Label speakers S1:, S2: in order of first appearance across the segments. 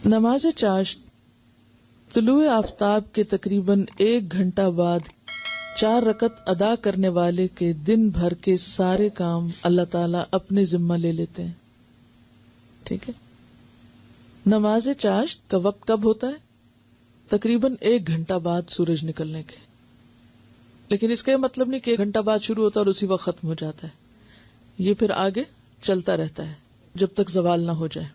S1: نماز چاشت طلوع آفتاب کے تقریباً 1 گھنٹہ بعد 4 رکعت ادا کرنے والے کے دن بھر کے سارے کام اللہ تعالیٰ اپنے ذمہ لے لیتے ہیں. ٹھیک ہے. نماز چاشت کا وقت کب ہوتا ہے؟ تقریباً 1 گھنٹہ بعد سورج نکلنے کے. لیکن اس کا یہ مطلب نہیں کہ 1 گھنٹہ بعد شروع ہوتا ہے اور اسی وقت ختم ہو جاتا ہے. یہ پھر آگے چلتا رہتا ہے جب تک زوال نہ ہو جائے.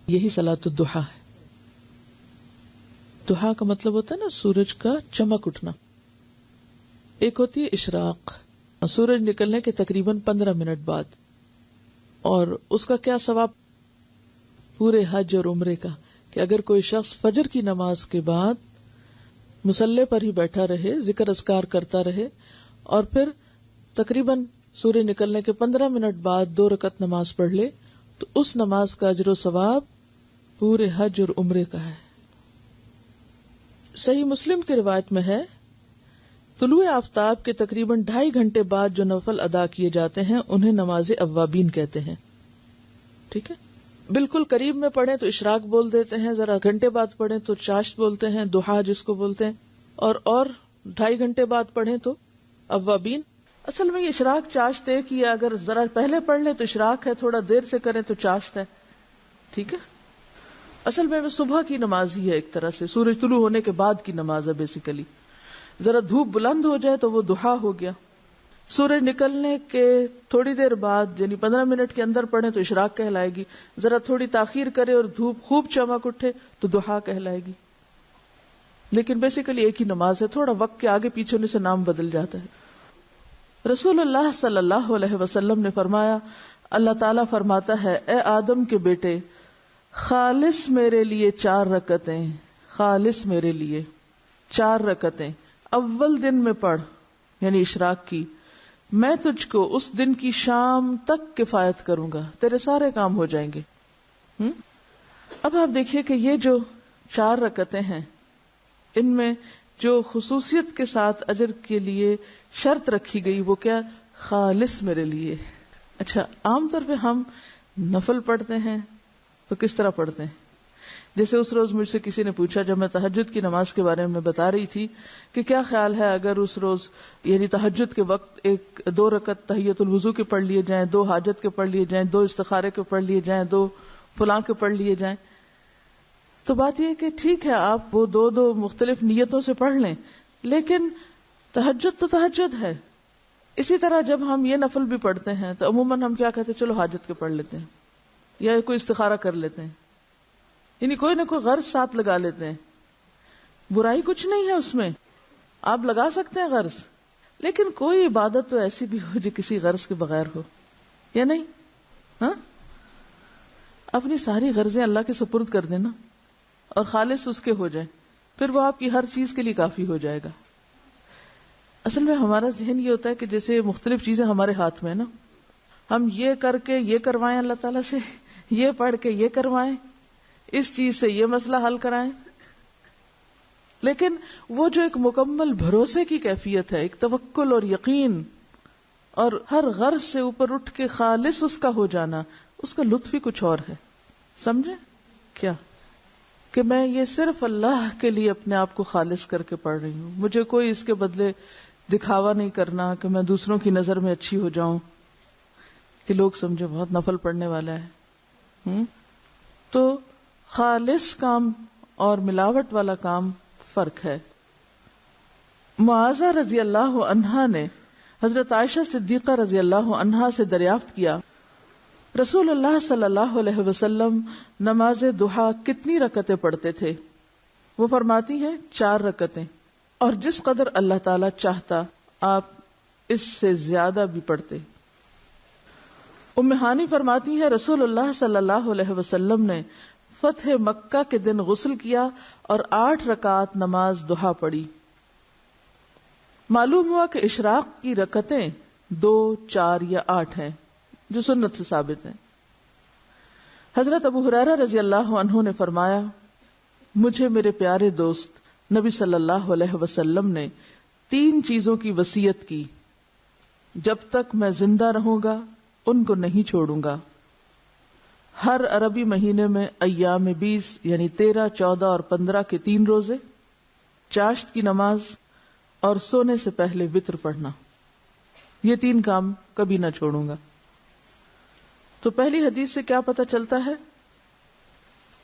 S1: یہی صلاۃ الضحیٰ ہے. ضحیٰ کا مطلب ہوتا ہے نا سورج کا چمک اٹھنا. ایک ہوتی ہے اشراق، سورج نکلنے کے تقریباً 15 منٹ بعد، اور اس کا کیا ثواب پورے حج اور عمرے کا کہ اگر کوئی شخص فجر کی نماز کے بعد مصلی پر ہی بیٹھا رہے، ذکر اذکار کرتا رہے، اور پھر تقریباً سورج نکلنے کے 15 منٹ بعد 2 رکعت نماز پڑھ لے تو اس نماز کا اجر و ثواب پورے حج اور عمرے کا ہے. صحیح مسلم کی روایت میں ہے طلوع آفتاب کے تقریباً 2.5 گھنٹے بعد جو نفل ادا کیے جاتے ہیں انہیں نماز اوابین کہتے ہیں. ٹھیک ہے. بالکل قریب میں پڑھیں تو اشراق بول دیتے ہیں، ذرا گھنٹے بعد پڑھیں تو چاشت بولتے ہیں، ضحیٰ جس کو بولتے ہیں، اور 2.5 گھنٹے بعد پڑھیں تو اوابین. اصل میں یہ اشراق چاشت ایک ہی ہے. اگر ذرا پہلے پڑھ لیں تو اشراق ہے، تھوڑا دیر سے کریں تو چاشت ہے. ٹھیک ہے. اصل میں صبح کی نماز ہی ہے، ایک طرح سے سورج طلوع ہونے کے بعد کی نماز ہے بیسیکلی. ذرا دھوپ بلند ہو جائے تو وہ ضحیٰ ہو گیا. سورج نکلنے کے تھوڑی دیر بعد یعنی 15 منٹ کے اندر پڑھیں تو اشراق کہلائے گی. ذرا تھوڑی تاخیر کرے اور دھوپ خوب چمک اٹھے تو ضحیٰ کہلائے گی. لیکن بیسیکلی ایک ہی نماز ہے، تھوڑا وقت کے آگے پیچھے ہونے سے نام بدل جاتا ہے. رسول اللہ صلی اللہ علیہ وسلم نے فرمایا، اللہ تعالیٰ فرماتا ہے، اے آدم کے بیٹے، خالص میرے لیے 4 رکعتیں، خالص میرے لیے 4 رکعتیں اول دن میں پڑھ، یعنی اشراق کی. میں تجھ کو اس دن کی شام تک کفایت کروں گا، تیرے سارے کام ہو جائیں گے. اب آپ دیکھیے کہ یہ جو 4 رکعتیں ہیں، ان میں جو خصوصیت کے ساتھ اجر کے لیے شرط رکھی گئی وہ کیا؟ خالص میرے لیے. اچھا، عام طور پہ ہم نفل پڑھتے ہیں تو کس طرح پڑھتے ہیں؟ جیسے اس روز مجھ سے کسی نے پوچھا جب میں تہجد کی نماز کے بارے میں بتا رہی تھی کہ کیا خیال ہے اگر اس روز یعنی تہجد کے وقت 2 رکعت تحیۃ الوضو کے پڑھ لیے جائیں، 2 حاجت کے پڑھ لیے جائیں، 2 استخارے کے پڑھ لیے جائیں، 2 فلاں کے پڑھ لیے جائیں. تو بات یہ ہے کہ ٹھیک ہے آپ وہ 2 مختلف نیتوں سے پڑھ لیں، لیکن تہجد تو تہجد ہے. اسی طرح جب ہم یہ نفل بھی پڑھتے ہیں تو عموماً ہم کیا کہتے ہیں؟ چلو حاجت کے پڑھ لیتے ہیں یا کوئی استخارہ کر لیتے ہیں، یعنی کوئی نہ کوئی غرض ساتھ لگا لیتے ہیں. برائی کچھ نہیں ہے اس میں، آپ لگا سکتے ہیں غرض، لیکن کوئی عبادت تو ایسی بھی ہو جو کسی غرض کے بغیر ہو، یا نہیں؟ ہاں، اپنی ساری غرضیں اللہ کے سپرد کر دینا اور خالص اس کے ہو جائیں، پھر وہ آپ کی ہر چیز کے لیے کافی ہو جائے گا. اصل میں ہمارا ذہن یہ ہوتا ہے کہ جیسے مختلف چیزیں ہمارے ہاتھ میں ہے نا، ہم یہ کر کے یہ کروائیں اللہ تعالیٰ سے، یہ پڑھ کے یہ کروائیں، اس چیز سے یہ مسئلہ حل کرائیں. لیکن وہ جو ایک مکمل بھروسے کی کیفیت ہے، ایک توکل اور یقین اور ہر غرض سے اوپر اٹھ کے خالص اس کا ہو جانا، اس کا لطف ہی کچھ اور ہے. سمجھے کیا؟ کہ میں یہ صرف اللہ کے لیے اپنے آپ کو خالص کر کے پڑھ رہی ہوں، مجھے کوئی اس کے بدلے دکھاوا نہیں کرنا کہ میں دوسروں کی نظر میں اچھی ہو جاؤں، کہ لوگ سمجھے بہت نفل پڑھنے والا ہے. تو خالص کام اور ملاوٹ والا کام فرق ہے. معاذہ رضی اللہ عنہا نے حضرت عائشہ صدیقہ رضی اللہ عنہا سے دریافت کیا، رسول اللہ صلی اللہ علیہ وسلم نماز ضحیٰ کتنی رکعتیں پڑھتے تھے؟ وہ فرماتی ہیں 4 رکعتیں، اور جس قدر اللہ تعالی چاہتا آپ اس سے زیادہ بھی پڑھتے. ام ہانی فرماتی ہیں رسول اللہ صلی اللہ علیہ وسلم نے فتح مکہ کے دن غسل کیا اور 8 رکعات نماز ضحیٰ پڑھی. معلوم ہوا کہ اشراق کی رکعتیں 2، 4 یا 8 ہیں جو سنت سے ثابت ہیں. حضرت ابو ہریرہ رضی اللہ عنہ نے فرمایا، مجھے میرے پیارے دوست نبی صلی اللہ علیہ وسلم نے 3 چیزوں کی وصیت کی، جب تک میں زندہ رہوں گا ان کو نہیں چھوڑوں گا. ہر عربی مہینے میں ایام 20 یعنی 13, 14 اور 15 کے 3 روزے, چاشت کی نماز اور سونے سے پہلے وتر پڑھنا. یہ 3 کام کبھی نہ چھوڑوں گا. تو پہلی حدیث سے کیا پتہ چلتا ہے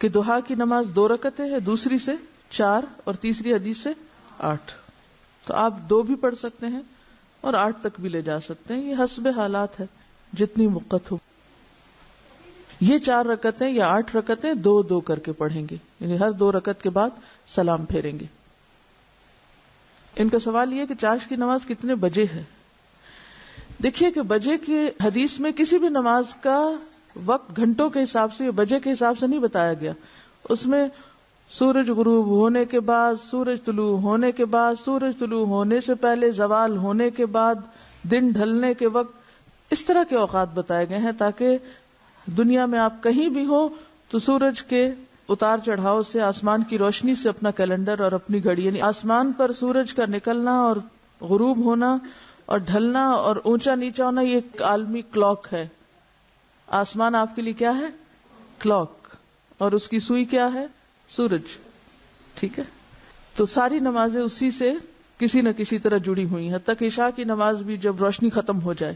S1: کہ ضحیٰ کی نماز 2 رکعتیں ہے, دوسری سے 4 اور تیسری حدیث سے 8. تو آپ 2 بھی پڑھ سکتے ہیں اور 8 تک بھی لے جا سکتے ہیں, یہ حسب حالات ہے جتنی وقت ہو. یہ 4 رکعتیں یا 8 رکعتیں 2 کر کے پڑھیں گے, یعنی ہر 2 رکعت کے بعد سلام پھیریں گے. ان کا سوال یہ کہ چاشت کی نماز کتنے بجے ہے. دیکھیے کہ بجے کی حدیث میں کسی بھی نماز کا وقت گھنٹوں کے حساب سے یا بجے کے حساب سے نہیں بتایا گیا. اس میں سورج غروب ہونے کے بعد, سورج طلوع ہونے کے بعد, سورج طلوع ہونے سے پہلے, زوال ہونے کے بعد, دن ڈھلنے کے وقت, اس طرح کے اوقات بتائے گئے ہیں تاکہ دنیا میں آپ کہیں بھی ہو تو سورج کے اتار چڑھاؤ سے, آسمان کی روشنی سے اپنا کیلنڈر اور اپنی گھڑی, یعنی آسمان پر سورج کا نکلنا اور غروب ہونا اور ڈھلنا اور اونچا نیچا ہونا, یہ ایک عالمی کلاک ہے. آسمان آپ کے لیے کیا ہے؟ کلاک, اور اس کی سوئی کیا ہے؟ سورج. ٹھیک ہے, تو ساری نمازیں اسی سے کسی نہ کسی طرح جڑی ہوئی ہیں, حتیٰ کہ عشاء کی نماز بھی جب روشنی ختم ہو جائے.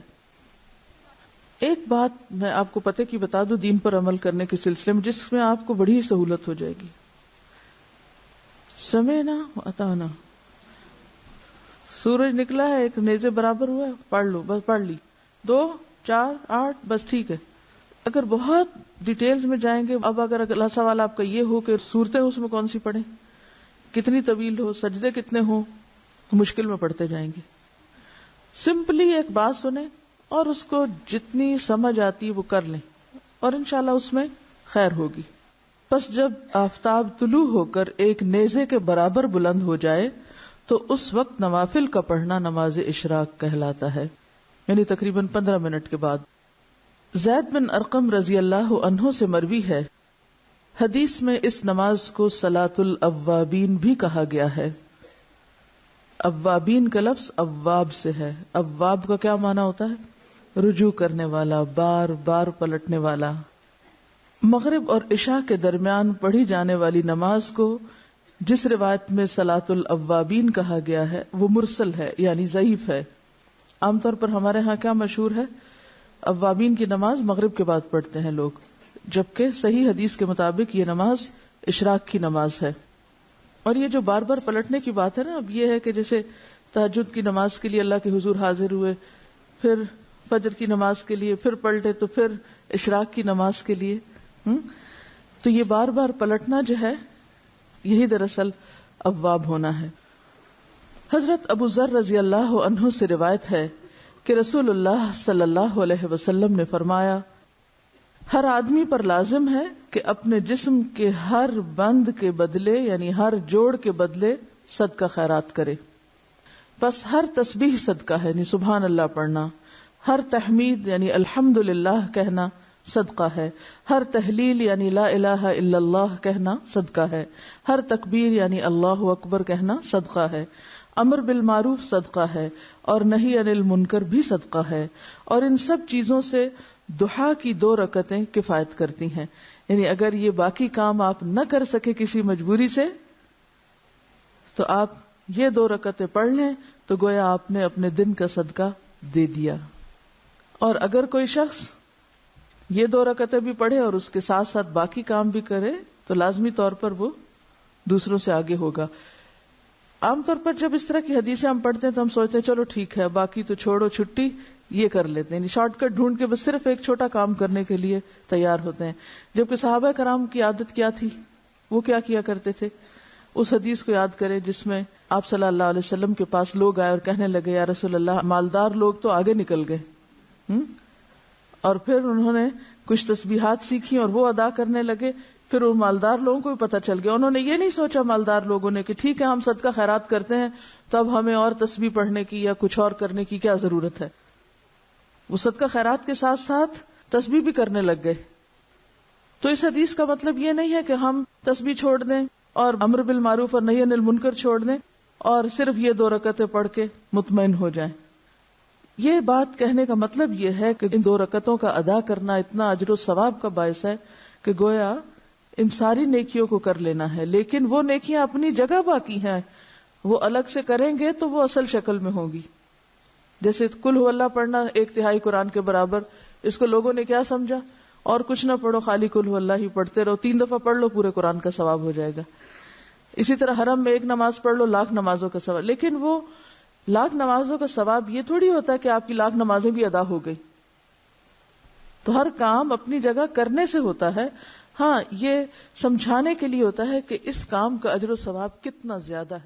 S1: ایک بات میں آپ کو پتہ کی بتا دوں دین پر عمل کرنے کے سلسلے میں, جس میں آپ کو بڑی سہولت ہو جائے گی. سمعنا واتعنا, سورج نکلا ہے, ایک نیزے برابر ہوا ہے, پڑھ لو, بس پڑھ لی. 2, 4, 8 بس ٹھیک ہے. اگر بہت ڈیٹیلز میں جائیں گے, اب اگر اگلا سوال آپ کا یہ ہو کہ صورتیں اس میں کون سی پڑھیں, کتنی طویل ہو, سجدے کتنے ہوں, تو مشکل میں پڑھتے جائیں گے. سمپلی ایک بات سنیں اور اس کو جتنی سمجھ آتی وہ کر لیں, اور انشاءاللہ اس میں خیر ہوگی. پس جب آفتاب طلوع ہو کر ایک نیزے کے برابر بلند ہو جائے تو اس وقت نوافل کا پڑھنا نماز اشراق کہلاتا ہے, یعنی تقریباً 15 منٹ کے بعد. زید بن ارقم رضی اللہ عنہ سے مروی ہے, حدیث میں اس نماز کو صلاۃ الاوابین بھی کہا گیا ہے. اوابین کا لفظ اواب سے ہے. اواب کا کیا معنی ہوتا ہے؟ رجوع کرنے والا, بار بار پلٹنے والا. مغرب اور عشاء کے درمیان پڑھی جانے والی نماز کو جس روایت میں صلاۃ الاوابین کہا گیا ہے وہ مرسل ہے, یعنی ضعیف ہے. عام طور پر ہمارے ہاں کیا مشہور ہے؟ اوابین کی نماز مغرب کے بعد پڑھتے ہیں لوگ, جبکہ صحیح حدیث کے مطابق یہ نماز اشراق کی نماز ہے. اور یہ جو بار بار پلٹنے کی بات ہے نا, اب یہ ہے کہ جیسے تہجد کی نماز کے لیے اللہ کے حضور حاضر ہوئے, پھر فجر کی نماز کے لیے پھر پلٹے, تو پھر اشراق کی نماز کے لیے, تو یہ بار بار پلٹنا جو ہے یہی دراصل اواب ہونا ہے. حضرت ابو ذر رضی اللہ عنہ سے روایت ہے کہ رسول اللہ صلی اللہ علیہ وسلم نے فرمایا, ہر آدمی پر لازم ہے کہ اپنے جسم کے ہر بند کے بدلے, یعنی ہر جوڑ کے بدلے صدقہ خیرات کرے. بس ہر تسبیح صدقہ ہے, یعنی سبحان اللہ پڑھنا, ہر تحمید یعنی الحمدللہ کہنا صدقہ ہے, ہر تحلیل یعنی لا الہ الا اللہ کہنا صدقہ ہے, ہر تکبیر یعنی اللہ اکبر کہنا صدقہ ہے, امر بالمعروف صدقہ ہے, اور نہی عن المنکر بھی صدقہ ہے. اور ان سب چیزوں سے ضحیٰ کی 2 رکعتیں کفایت کرتی ہیں. یعنی اگر یہ باقی کام آپ نہ کر سکے کسی مجبوری سے, تو آپ یہ 2 رکعتیں پڑھ لیں تو گویا آپ نے اپنے دن کا صدقہ دے دیا. اور اگر کوئی شخص یہ 2 رکعتیں بھی پڑھے اور اس کے ساتھ ساتھ باقی کام بھی کرے تو لازمی طور پر وہ دوسروں سے آگے ہوگا. عام طور پر جب اس طرح کی حدیثیں ہم پڑھتے ہیں تو ہم سوچتے ہیں چلو ٹھیک ہے, باقی تو چھوڑو, چھٹی, یہ کر لیتے ہیں, یعنی شارٹ کٹ ڈھونڈ کے بس صرف ایک چھوٹا کام کرنے کے لیے تیار ہوتے ہیں. جبکہ صحابہ کرام کی عادت کیا تھی, وہ کیا کیا کرتے تھے؟ اس حدیث کو یاد کریں جس میں آپ صلی اللہ علیہ وسلم کے پاس لوگ آئے اور کہنے لگے, یا رسول اللہ, مالدار لوگ تو آگے نکل گئے, اور پھر انہوں نے کچھ تسبیحات سیکھی اور وہ ادا کرنے لگے. پھر ان مالدار لوگوں کو بھی پتہ چل گیا, انہوں نے یہ نہیں سوچا مالدار لوگوں نے کہ ٹھیک ہے ہم صدقہ خیرات کرتے ہیں تو اب ہمیں اور تسبیح پڑھنے کی یا کچھ اور کرنے کی کیا ضرورت ہے. وہ صدقہ خیرات کے ساتھ ساتھ تسبیح بھی کرنے لگ گئے. تو اس حدیث کا مطلب یہ نہیں ہے کہ ہم تسبیح چھوڑ دیں اور امر بالمعروف اور نہی عن المنکر چھوڑ دیں اور صرف یہ 2 رکعتیں پڑھ کے مطمئن ہو جائیں. یہ بات کہنے کا مطلب یہ ہے کہ ان 2 رکعتوں کا ادا کرنا اتنا اجر و ثواب کا باعث ہے کہ گویا ان ساری نیکیوں کو کر لینا ہے، لیکن وہ نیکیاں اپنی جگہ باقی ہیں، وہ الگ سے کریں گے تو وہ اصل شکل میں ہوگی. جیسے قل هو اللہ پڑھنا 1/3 قرآن کے برابر، اس کو لوگوں نے کیا سمجھا، اور کچھ نہ پڑھو، خالی قل هو اللہ ہی پڑھتے رہو، 3 دفعہ پڑھ لو پورے قرآن کا ثواب ہو جائے گا. اسی طرح حرم میں 1 نماز پڑھ لو، 1,00,000 نمازوں کا ثواب. لیکن وہ 1,00,000 نمازوں کا ثواب یہ تھوڑی ہوتا ہے کہ آپ کی 1,00,000 نمازیں بھی ادا ہو گئی. تو ہر کام اپنی جگہ کرنے سے ہوتا ہے. ہاں، یہ سمجھانے کے لیے ہوتا ہے کہ اس کام کا اجر و ثواب کتنا زیادہ ہے.